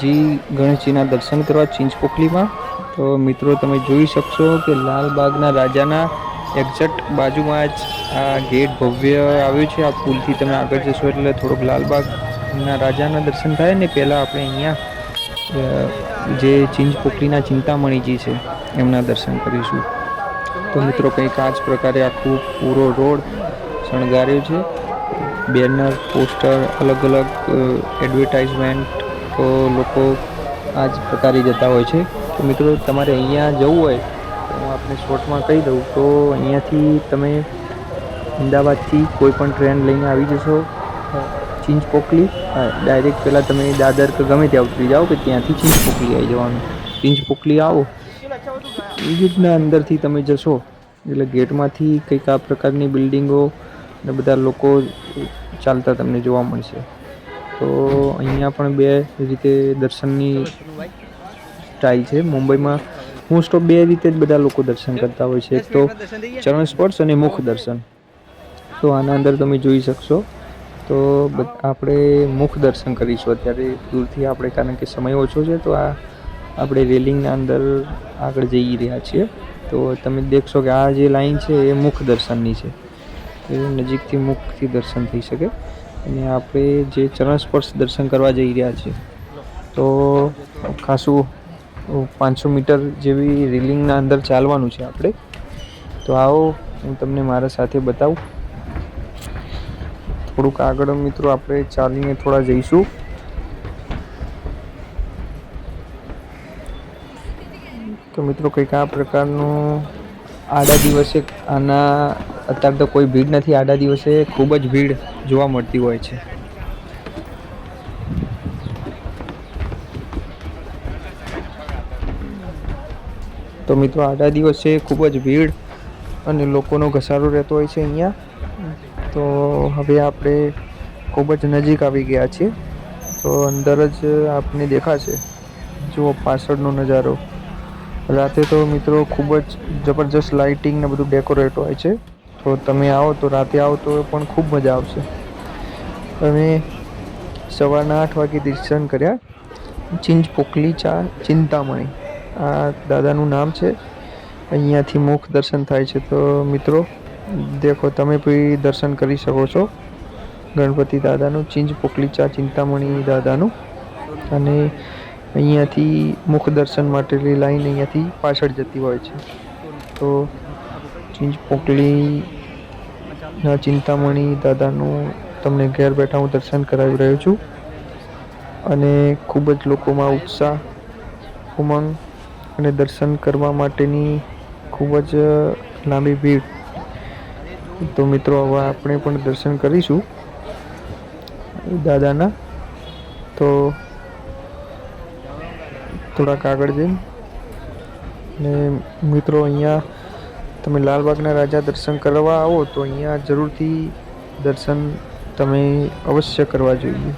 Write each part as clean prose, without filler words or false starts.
જી ગણેશજીના દર્શન કરવા ચિંચપોકલીમાં. તો મિત્રો તમે જોઈ શકશો કે લાલબાગના રાજાના એક્ઝેક્ટ બાજુમાં જ આ ગેટ ભવ્ય આવ્યું છે. આ પુલથી તમે આગળ જશો એટલે થોડોક લાલબાગના રાજાના દર્શન થાય ને પહેલાં આપણે અહીંયા જે ચિંચપોકલીના ચિંતામણીજી છે એમના દર્શન કરીશું. તો મિત્રો કંઈક આ જ પ્રકારે આખું પૂરો રોડ શણગાર્યો છે. બેનર, પોસ્ટર, અલગ અલગ એડવર્ટાઇઝમેન્ટ, તો લોકો આ જ પ્રકારે જતા હોય છે. તો મિત્રો તમારે અહીંયા જવું હોય તો હું આપને શોર્ટમાં કહી દઉં તો અહીંયાથી તમે અમદાવાદથી કોઈ પણ ટ્રેન લઈને આવી જશો ચિંચપોકલી. ડાયરેક્ટ પહેલાં તમે દાદર કે ગમે ત્યાં ઉતરી જાઓ કે ત્યાંથી ચિંચપોકલી આવી જવાનું. ચિંચપોકલી આવો એ રીતના અંદરથી તમે જશો એટલે ગેટમાંથી કંઈક આ પ્રકારની બિલ્ડિંગો અને બધા લોકો ચાલતા તમને જોવા મળશે. તો અહીંયા પણ બે રીતે દર્શનની સ્ટાઇલ છે. મુંબઈમાં મોસ્ટ ઓફ બે રીતે જ બધા લોકો દર્શન કરતા હોય છે. એક તો ચરણ સ્પર્શ અને મુખ દર્શન. તો આના અંદર તમે જોઈ શકશો. તો આપણે મુખ દર્શન કરીશું અત્યારે દૂરથી આપણે, કારણ કે સમય ઓછો છે. તો આ આપણે રેલિંગના અંદર આગળ જઈ રહ્યા છીએ. તો તમે દેખશો કે આ જે લાઈન છે એ મુખ દર્શનની છે. એ નજીકથી મુખથી દર્શન થઈ શકે. અને આપણે જે ચરણ સ્પર્શ દર્શન કરવા જઈ રહ્યા છીએ તો ખાસું 500 મીટર જેવી રેલિંગના અંદર ચાલવાનું છે આપણે. તો આવો હું તમને મારા સાથે બતાવું. થોડુંક આગળ મિત્રો આપણે ચાલીને થોડા જઈશું. તો મિત્રો કંઈક આ પ્રકારનું આડા દિવસે અત્યારે તો કોઈ ભીડ નથી. આડા દિવસે ખૂબ જ ભીડ જોવા મળતી હોય છે. તો મિત્રો આડા દિવસે ખૂબ જ ભીડ અને લોકોનો ઘસારો રહેતો હોય છે અહીંયા. તો હવે આપણે ખૂબ જ નજીક આવી ગયા છીએ. તો અંદર જ આપને દેખાશે. જુઓ પાછળનો નજારો. રાતે તો મિત્રો ખૂબ જ જબરજસ્ત લાઇટિંગ ને બધું ડેકોરેટ હોય છે. તો તમે આવો તો રાતે આવો તો પણ ખૂબ મજા આવશે. અમે સવારના 8 વાગે દર્શન કર્યા ચિંચપોકલી ચિંતામણી, આ દાદાનું નામ છે. અહીંયાથી મુખ દર્શન થાય છે. તો મિત્રો દેખો તમે બી દર્શન કરી શકો છો ગણપતિ દાદાનું, ચિંચપોકલી ચિંતામણી દાદાનું. અને અહીંયાથી મુખ દર્શન માટેની લાઈન અહીંયાથી પાછળ જતી હોય છે. તો ચિંચપોકલીના ચિંતામણી દાદાનું તમને ઘેર બેઠા હું દર્શન કરાવી રહ્યો છું. અને ખૂબ જ લોકોમાં ઉત્સાહ, ઉમંગ અને દર્શન કરવા માટેની ખૂબ જ લાંબી ભીડ. તો મિત્રો હવે આપણે પણ દર્શન કરીશું દાદાના. તો થોડાક આગળ જઈને ને મિત્રો અહીંયા તમે લાલબાગના રાજા દર્શન કરવા આવો તો અહીંયા જરૂરથી દર્શન તમે અવશ્ય કરવા જોઈએ.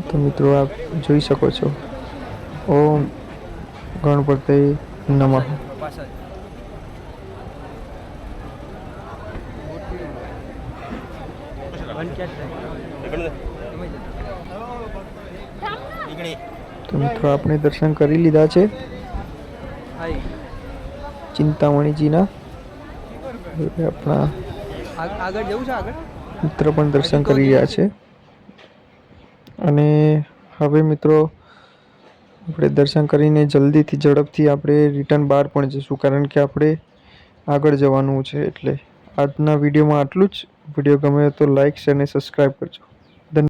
તો મિત્રો આપ જોઈ શકો છો. ઓમ ગણપતે નમઃ. તો મિત્રો આપણે દર્શન કરી લીધા છે ચિંતામણીજીના. આપણા આગળ જવું છે, આગળ મિત્ર પણ દર્શન કરી રહ્યા છે. અને હવે મિત્રો આપણે દર્શન કરીને જલ્દીથી ઝડપથી આપણે રિટર્ન બહાર પણ જઈશું, કારણ કે આપણે આગળ જવાનું છે. એટલે આજના વિડીયોમાં આટલું જ. વિડીયો ગમે તો લાઈક, શેર અને સબસ્ક્રાઈબ કરજો.